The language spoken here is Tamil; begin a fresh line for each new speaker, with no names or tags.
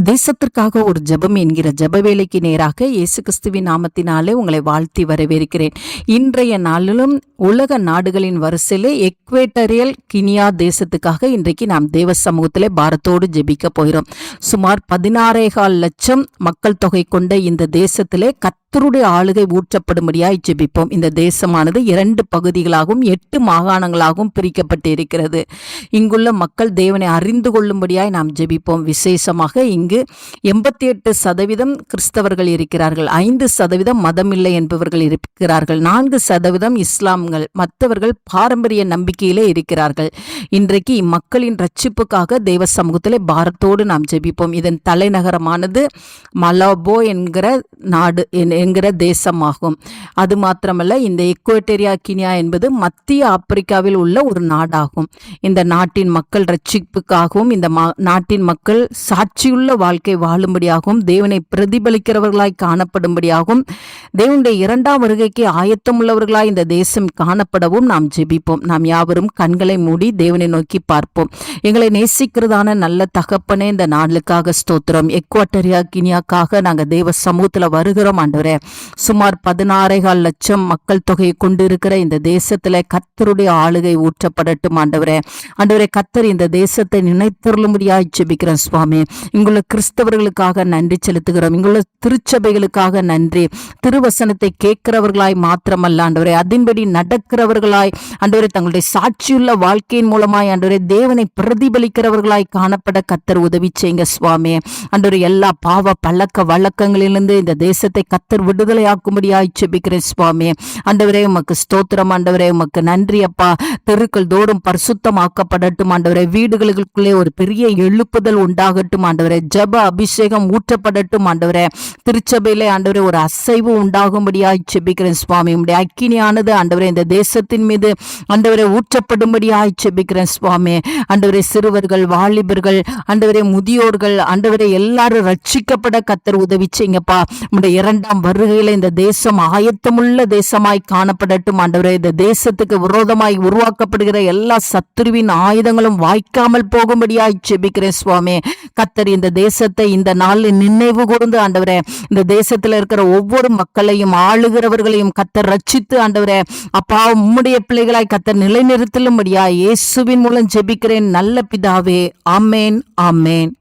தேசத்திற்காக ஒரு ஜெபம் என்கிற ஜெப வேலைக்கு நேராக இயேசு கிறிஸ்துவின் நாமத்தினாலே உங்களை வாழ்த்தி வரவேற்கிறேன். இன்றைய நாளிலும் உலக நாடுகளின் வரிசையிலே எக்வேட்டரியல் கினியா தேசத்துக்காக இன்றைக்கு நாம் தேவ சமூகத்திலே பாரத்தோடு ஜெபிக்க போகிறோம். சுமார் 16.4 லட்சம் மக்கள் தொகை கொண்ட இந்த தேசத்திலே கர்த்தருடைய ஆளுகை ஊற்றப்படும்படியாய் ஜெபிப்போம். இந்த தேசமானது 2 பகுதிகளாகவும் 8 மாகாணங்களாகவும் பிரிக்கப்பட்டு இருக்கிறது. இங்குள்ள மக்கள் தேவனை அறிந்து கொள்ளும்படியாய் நாம் ஜெபிப்போம். விசேஷமாக இங்கு 88% கிறிஸ்தவர்கள் இருக்கிறார்கள், 5% மதமில்லை என்பவர்கள் இருக்கிறார்கள், 4% இஸ்லாம்கள், மற்றவர்கள் பாரம்பரிய நம்பிக்கையிலே இருக்கிறார்கள். இன்றைக்கு இம்மக்களின் ரட்சிப்புக்காக தேவ சமூகத்திலே பாரத்தோடு நாம் ஜெபிப்போம். இதன் தலைநகரமானது மலாபோ என்கிற நாடு என்கிற தேசமாகும். அது மாத்திரமல்ல, இந்த எக்வேட்டரியா கினியா என்பது மத்திய ஆப்பிரிக்காவில் உள்ள ஒரு நாடாகும். இந்த நாட்டின் மக்கள் ரட்சிப்புக்காகவும் இந்த நாட்டின் மக்கள் சாட்சியுள்ள வாழ்க்கை வாழும்படியாகவும் தேவனை பிரதிபலிக்கிறவர்களாய் காணப்படும்படியாகவும் தேவனுடைய 2ஆம் வருகைக்கு ஆயத்தமுள்ளவர்களாய் இந்த தேசம் காணப்படவும் நாம் ஜெபிப்போம். நாம் யாவரும் கண்களை மூடி தேவனை நோக்கி பார்ப்போம். எங்களை நேசிக்கிறதான நல்ல தகப்பனே, இந்த நாளுக்காக ஸ்தோத்திரம். எக்வாட்டரியா கினியாக்காக நாங்கள் தேவ சமூகத்தில் வருகிறோம் ஆண்டவரே. சுமார் 16.4 லட்சம் மக்கள் தொகையை கொண்டு இருக்கிற இந்த தேசத்துல கர்த்தருடைய ஆளுகை ஊற்றப்படட்டும் ஆண்டவரே. ஆண்டவரே, கர்த்தர் இந்த தேசத்தை நினைத்தருளும்படியாய் ஜெபிக்கிறோம் சுவாமி. இங்குள்ள கிறிஸ்தவர்களுக்காக நன்றி செலுத்துகிறோம். இங்குள்ள திருச்சபைகளுக்காக நன்றி. திருவசனத்தை கேட்கிறவர்களாய் மாத்திரமல்ல ஆண்டவரே, அதன்படி நடக்கிறவர்களாய் ஆண்டவரே, தங்களுடைய சாட்சியுள்ள வாழ்க்கையின் மூலமாய் ஆண்டவரே தேவனை பிரதிபலிக்கிறவர்களாய் காணப்பட கர்த்தர் உதவி செய்யுங்க சுவாமி. ஆண்டவரே, எல்லா பாவ பழக்க வழக்கங்களிலிருந்து இந்த தேசத்தை கர்த்தர் விடுதலையாக்கும்படியாய் ஜெபிக்கிறேன் சுவாமி. ஆண்டவரே, உமக்கு ஸ்தோத்திரம் ஆண்டவரே, உமக்கு நன்றி அப்பா. தெருக்கள் தோறும் பரிசுத்தமாக்கப்படட்டும் ஆண்டவரே. வீடுகளுக்குள்ளே ஒரு பெரிய எழுப்புதல் உண்டாகட்டும் ஆண்டவரே. ஜப அபிஷேகம் ஊற்றப்படட்டும் ஆண்டவரே. திருச்சபையிலே ஆண்டவரே ஒரு அசைவு உண்டாகும்படியாய் ஜெபிக்கிறேன் சுவாமி. உம்முடைய அக்கினியானது ஆண்டவரே இந்த தேசத்தின் மீது ஆண்டவரே ஊற்றப்படும்படியாய் ஜெபிக்கிறேன் சுவாமி. ஆண்டவரே, சிறுவர்கள், வாலிபர்கள், ஆண்டவரே முதியோர்கள், ஆண்டவரே எல்லாரும் ரட்சிக்கப்பட கர்த்தர் உதவி செய்யுங்கப்பா. உம்முடைய 2ஆம் வருகையில இந்த தேசம் ஆயத்தமுள்ள தேசமாய் காணப்படட்டும் ஆண்டவரே. இந்த தேசத்துக்கு விரோதமாய் உருவாக்கப்படுகிற எல்லா சத்துருவின் ஆயுதங்களும் வாய்க்காமல் போகும்படியாய் ஜெபிக்கிறேன் சுவாமி. கர்த்தர் இந்த தேசத்தை இந்த நாளில் நினைவு கூர்ந்து ஆண்டவரே, இந்த தேசத்தில் இருக்கிற ஒவ்வொரு மக்களையும் ஆளுகிறவர்களையும் கர்த்தர் ரட்சித்து ஆண்டவரே அப்பா உம்முடைய பிள்ளைகளாய் கர்த்தர் நிலைநிறுத்தலும்படியாய் இயேசுவின் மூலம் ஜெபிக்கிறேன் நல்ல பிதாவே. ஆமேன், ஆமேன்.